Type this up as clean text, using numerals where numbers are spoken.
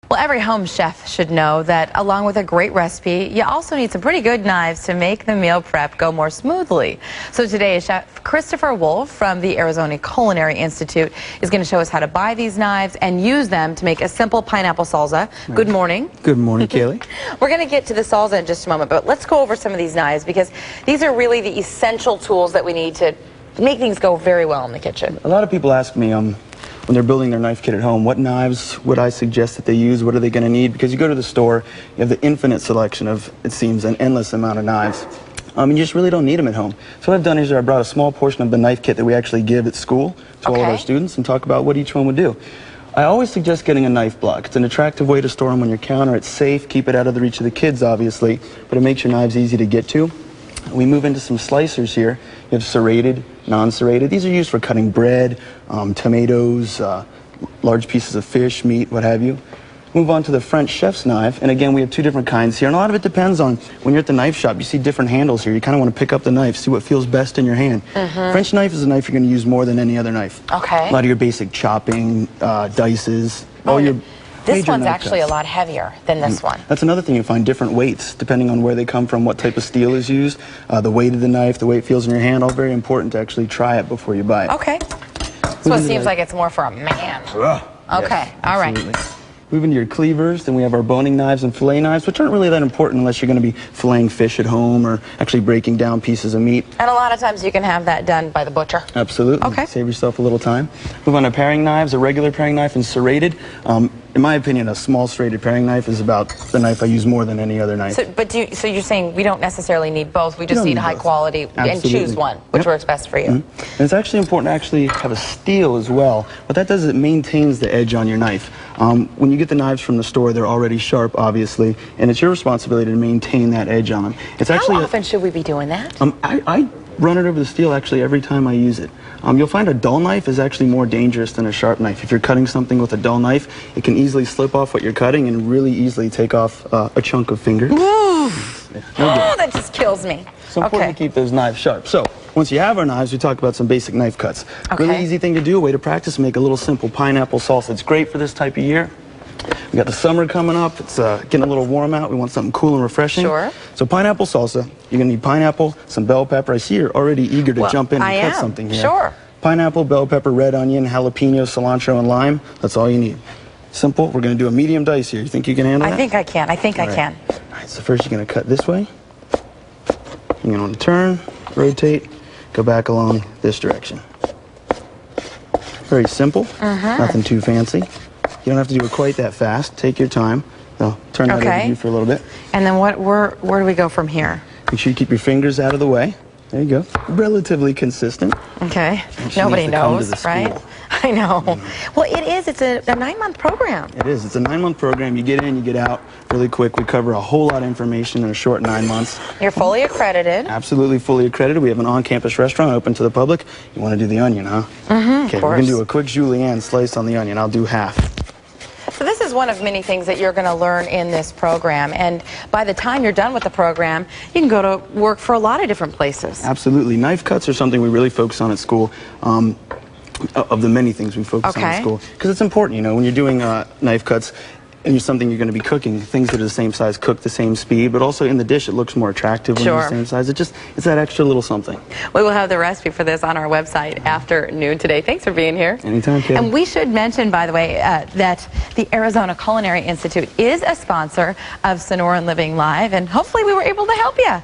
Well, every home chef should know that along with a great recipe, you also need some pretty good knives to make the meal prep go more smoothly. So today, Chef Christopher Wolf from the Arizona Culinary Institute is going to show us how to buy these knives and use them to make a simple pineapple salsa. Right. Good morning. Good morning, Kaylee. We're going to get to the salsa in just a moment, but let's go over some of these knives because these are really the essential tools that we need to make things go very well in the kitchen. A lot of people ask me when they're building their knife kit at home, what knives would I suggest that they use? What are they going to need? Because you go to the store, you have the infinite selection of, it seems, an endless amount of knives. And you just really don't need them at home. So what I've done is I brought a small portion of the knife kit that we actually give at school to all of our students and talk about what each one would do. I always suggest getting a knife block. It's an attractive way to store them on your counter. It's safe, keep it out of the reach of the kids, obviously, but it makes your knives easy to get to. We move into some slicers here. You have serrated, non-serrated. These are used for cutting bread, tomatoes, large pieces of fish, meat, what have you. Move on to the French chef's knife, and again we have two different kinds here, and a lot of it depends on when you're at the knife shop. You see different handles here. You kind of want to pick up the knife, see what feels best in your hand. French knife is a knife you're going to use more than any other knife. Okay. A lot of your basic chopping, dices, all your This one's actually a lot heavier than this one. That's another thing. You find different weights depending on where they come from, what type of steel is used, the weight of the knife, the way it feels in your hand. All very important to actually try it before you buy it. Okay. So it seems like it's more for a man. Okay, all right. Moving to your cleavers, then we have our boning knives and fillet knives, which aren't really that important unless you're going to be filleting fish at home or actually breaking down pieces of meat. And a lot of times you can have that done by the butcher. Absolutely. Okay. Save yourself a little time. Move on to paring knives, a regular paring knife and serrated. In my opinion, a small serrated paring knife is about the knife I use more than any other knife. So you're saying we don't necessarily need both, we just need high quality and choose one, which works best for you. And it's actually important to actually have a steel as well. What that does is it maintains the edge on your knife. When you get the knives from the store, they're already sharp, obviously, and it's your responsibility to maintain that edge on them. It's actually How often should we be doing that? I run it over the steel actually every time I use it. You'll find a dull knife is actually more dangerous than a sharp knife. If you're cutting something with a dull knife, it can easily slip off what you're cutting and really easily take off a chunk of finger. That just kills me. It's important to keep those knives sharp. So once you have our knives, we talk about some basic knife cuts. Really easy thing to do, a way to practice, make a little simple pineapple salsa. It's great for this type of year. We got the summer coming up. It's getting a little warm out. We want something cool and refreshing. Sure. So pineapple salsa, you're going to need pineapple, some bell pepper. I see you're already eager to jump in and cut something here. Sure. Pineapple, bell pepper, red onion, jalapeno, cilantro, and lime. That's all you need. Simple. We're going to do a medium dice here. You think you can handle that? I think I can. I think I can. All right, so first you're going to cut this way. You're going to turn, rotate, go back along this direction. Very simple. Nothing too fancy. You don't have to do it quite that fast. Take your time. I'll turn that over to you for a little bit. And then where do we go from here? Make sure you keep your fingers out of the way. There you go. Relatively consistent. Okay. Nobody knows, right? I know. Well, it is. It's a 9-month program. It is. It's a 9-month program. You get in, you get out really quick. We cover a whole lot of information in a short 9 months. You're fully accredited. Absolutely fully accredited. We have an on-campus restaurant open to the public. You want to do the onion, huh? Okay, we're going to do a quick julienne slice on the onion. I'll do half. So this is one of many things that you're going to learn in this program, and by the time you're done with the program, you can go to work for a lot of different places. Absolutely. Knife cuts are something we really focus on at school. Of the many things we focus on at school, because it's important, you know, when you're doing knife cuts and you're something you're going to be cooking, things that are the same size cook the same speed, but also in the dish it looks more attractive when they're the same size. It's that extra little something. We will have the recipe for this on our website after noon today. Thanks for being here. Anytime, Kayla. And we should mention, by the way, that the Arizona Culinary Institute is a sponsor of Sonoran Living Live, and hopefully we were able to help you